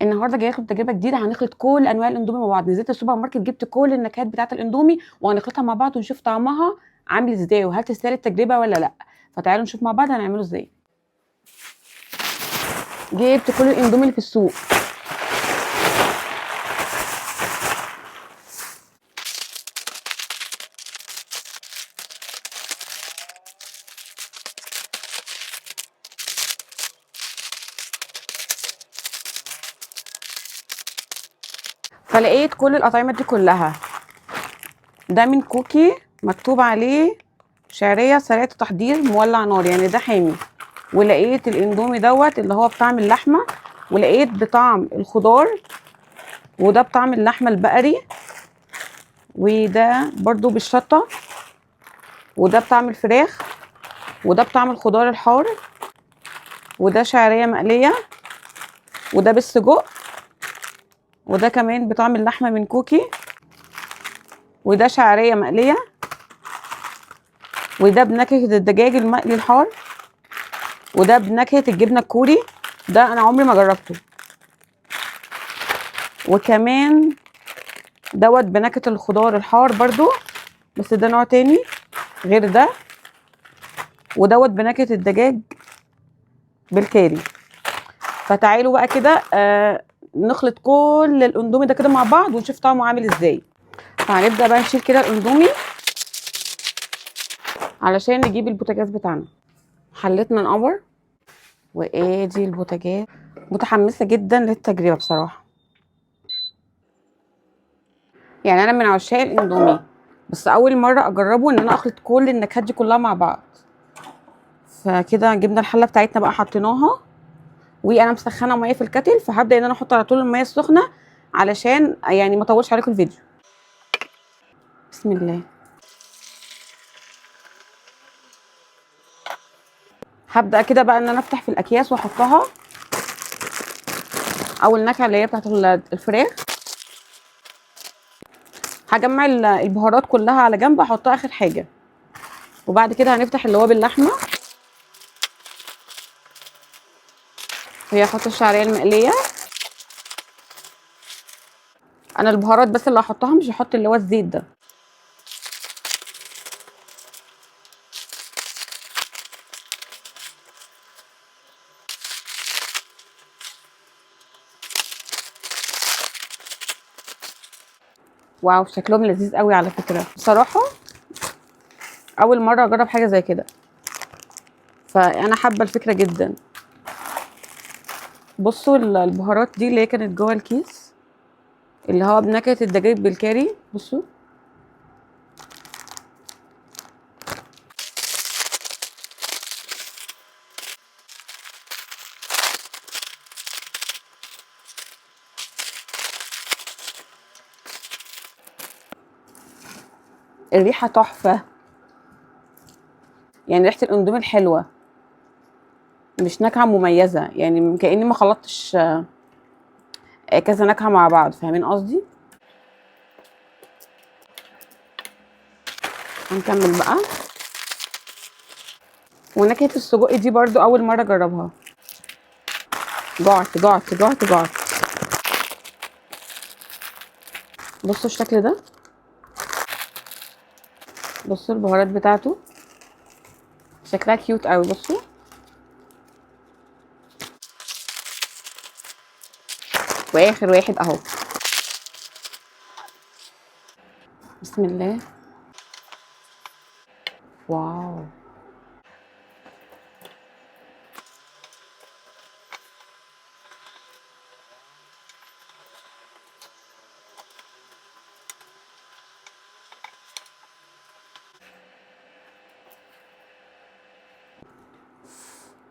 النهارده جايه لكم تجربه جديده، هنخلط كل انواع الاندومي مع بعض. نزلت السوبر ماركت جبت كل النكهات بتاعه الاندومي وهنخلطها مع بعض ونشوف طعمها عامل ازاي وهل تستاهل التجربه ولا لا. فتعالوا نشوف مع بعض هنعمله ازاي. جبت كل الاندومي اللي في السوق. فلقيت كل الاطعمه دي كلها. ده من كوكي مكتوب عليه شعريه سريعه التحضير مولع نار، يعني ده حامي. ولقيت الاندومي دوت اللي هو بطعم اللحمه، ولقيت بطعم الخضار، وده بطعم اللحمه البقري، وده برضو بالشطه، وده بطعم الفراخ، وده بطعم الخضار الحار، وده شعريه مقليه، وده بالسجق، وده كمان بطعم اللحمه من كوكي، وده شعريه مقليه، وده بنكهه الدجاج المقلي الحار، وده بنكهه الجبنه الكوري. ده انا عمري ما جربته. وكمان دوت بنكهه الخضار الحار برضو، بس ده نوع تاني غير ده. ودوت بنكهه الدجاج بالكاري. فتعالوا بقى كده نخلط كل الاندومي ده كده مع بعض ونشوف طعمه عامل ازاي. فهنبدا بقى نشيل كده الاندومي علشان نجيب البوتاجاز بتاعنا. حلتنا نقور، وادي البوتاجاز. متحمسه جدا للتجربه بصراحه، يعني انا من عشاق الاندومي، بس اول مره اجربه ان انا اخلط كل النكهات دي كلها مع بعض. فكده جبنا الحله بتاعتنا بقى حطيناها، وانا مسخنه ميه في الكتل، فهبدا ان انا احط على طول الميه السخنه علشان يعني ما اطولش عليكم الفيديو. بسم الله. هبدا كده بقى ان انا افتح في الاكياس واحطها. اول نكهه اللي هي بتاعت الفراخ. هجمع البهارات كلها على جنب احطها اخر حاجه. وبعد كده هنفتح اللي هو باللحمه، وهي احط الشعريه المقليه. انا البهارات بس اللي هحطها، مش هحط اللي هو الزيت ده. واو، شكلهم لذيذ قوي على فكره بصراحه. اول مره اجرب حاجه زي كده، فانا حابه الفكره جدا. بصوا البهارات دي اللي هي كانت جوه الكيس، اللي هو بنكهه الدجاج بالكاري. بصوا الريحه تحفه، يعني ريحه الاندومي الحلوه، مش نكهه مميزه، يعني كاني ما خلطتش كذا نكهه مع بعض. فاهمين قصدي؟ هنكمل بقى. ونكهه السجق دي برضو اول مره اجربها. جعت جعت جعت جعت. بصوا الشكل ده، بصوا البهارات بتاعته شكلها كيوت قوي. بصوا، واخر واحد اهو. بسم الله. واو،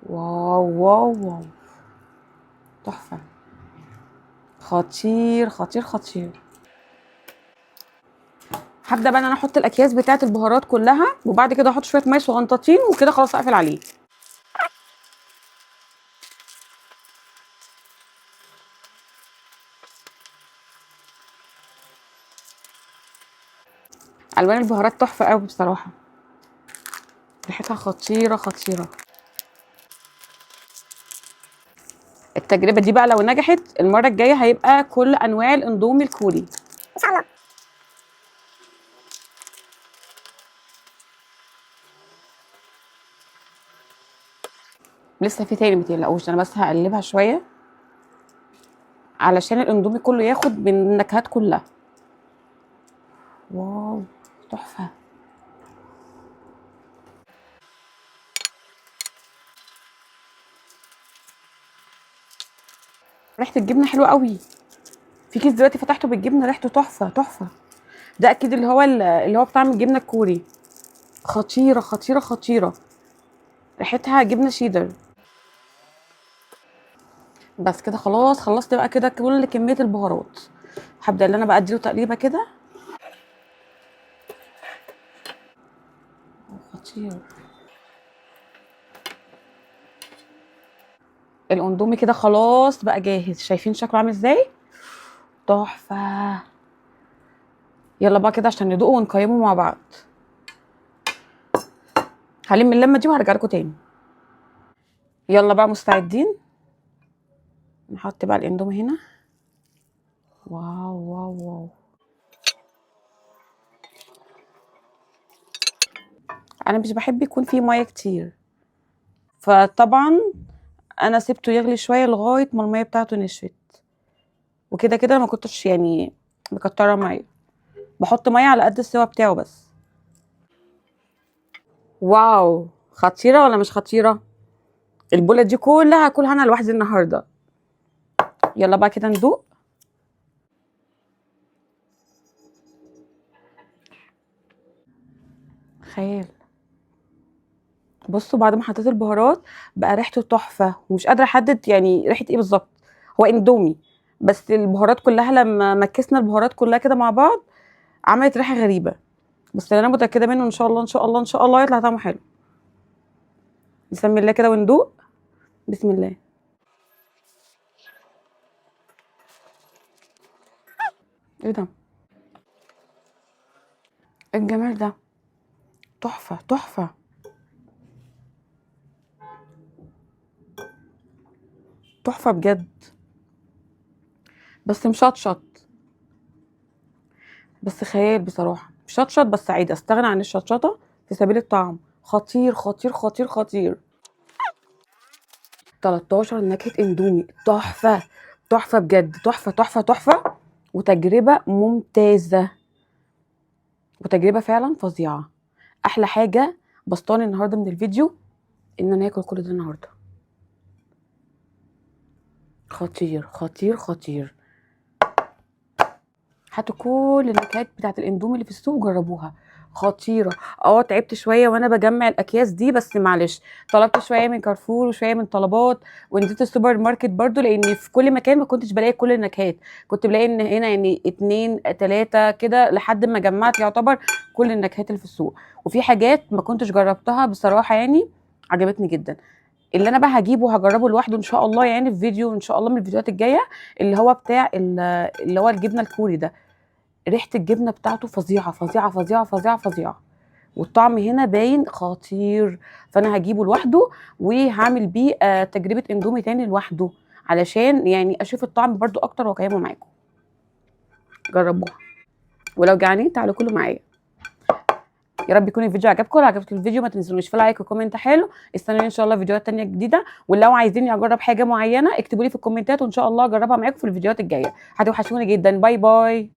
واو واو واو، تحفه. خطير خطير خطير. هبدا بقى ان انا احط الاكياس بتاعه البهارات كلها، وبعد كده احط شويه ميه صغنطاطين، وكده خلاص اقفل عليه. الوان البهارات تحفه قوي بصراحه، ريحتها خطيره خطيره. التجربه دي بقى لو نجحت المره الجايه هيبقى كل انواع الاندومي الكوري ان شاء الله. لسه في تاني متقلقوش، انا بس هقلبها شويه علشان الاندومي كله ياخد من النكهات كلها. واو تحفه. ريحه الجبنه حلوه قوي. في كيس دلوقتي فتحته بالجبنه ريحته تحفه تحفه. ده اكيد اللي هو بطعم الجبنه الكوري. خطيره خطيره خطيره. ريحتها جبنه شيدر. بس كده خلاص خلصت بقى كده كل كميه البهارات. هبدا ان انا بقى اديله تقليبه كده. خطير. الاندومي كده خلاص بقى جاهز، شايفين شكله عامل ازاي؟ تحفه. يلا بقى كده عشان ندوقه ونقيمه مع بعض. هلم اللمه دي وهرجع لكم تاني. يلا بقى مستعدين. نحط بقى الاندومي هنا. واو واو واو. انا مش بحب يكون فيه ميه كتير، فطبعا انا سبته يغلي شويه لغايه ما الميه بتاعته نشفت. وكده كده ما كنتش يعني مكتره ميه، بحط ميه على قد السوا بتاعه بس. واو خطيره ولا مش خطيره؟ البوله دي كلها هاكلها انا لوحدي النهارده. يلا بقى كده ندوق. خيال. بصوا بعد ما حطيت البهارات بقى ريحته تحفه، ومش قادره احدد يعني ريحه ايه بالظبط. هو اندومي بس البهارات كلها لما مكسنا البهارات كلها كده مع بعض عملت ريحه غريبه. بس اللي انا متاكده منه ان شاء الله ان شاء الله ان شاء الله يطلع طعمه حلو. بسم الله كده وندوق. بسم الله. ايه ده؟ إيه الجمال ده؟ تحفه تحفه. تحفه بجد. بس مشطشط. بس خيال بصراحه، مشطشط بس عادي استغنى عن الشطشطه في سبيل الطعم. خطير خطير خطير خطير. 13 نكهه اندومي تحفه. تحفه بجد تحفه تحفه تحفه. وتجربه ممتازه. وتجربه فعلا فظيعه. احلى حاجه بسطاني النهارده من الفيديو ان انا اكل كل ده النهارده. خطير خطير خطير. هاتوا كل النكهات بتاعت الاندومي اللي في السوق وجربوها. خطيره. تعبت شويه وانا بجمع الاكياس دي بس معلش. طلبت شويه من كارفور وشويه من طلبات، ونزلت السوبر ماركت برضو لان في كل مكان ما كنتش بلاقي كل النكهات. كنت بلاقي ان هنا يعني 2 3 كده لحد ما جمعت يعتبر كل النكهات اللي في السوق. وفي حاجات ما كنتش جربتها بصراحه يعني عجبتني جدا. اللي انا بقى هجيبه وهجربه لوحده ان شاء الله يعني في فيديو ان شاء الله من الفيديوهات الجايه، اللي هو بتاع اللي هو الجبنه الكوري ده. ريحه الجبنه بتاعته فظيعه فظيعه فظيعه فظيعه فظيعه. والطعم هنا باين خطير. فانا هجيبه لوحده وهعمل بيه تجربه اندومي تاني لوحده علشان يعني اشوف الطعم برضو اكتر واقيمه معاكم. جربوها. ولو جعانين تعالوا كلوا معايا. يا رب يكون الفيديو عجبكم. لو عجبكم الفيديو ما تنسونيش في لايك وكومنت حلو. استنوني ان شاء الله فيديوهات تانية جديده. ولو عايزيني اجرب حاجه معينه اكتبوا لي في الكومنتات وان شاء الله اجربها معاكم في الفيديوهات الجايه. هتوحشوني جدا. باي باي.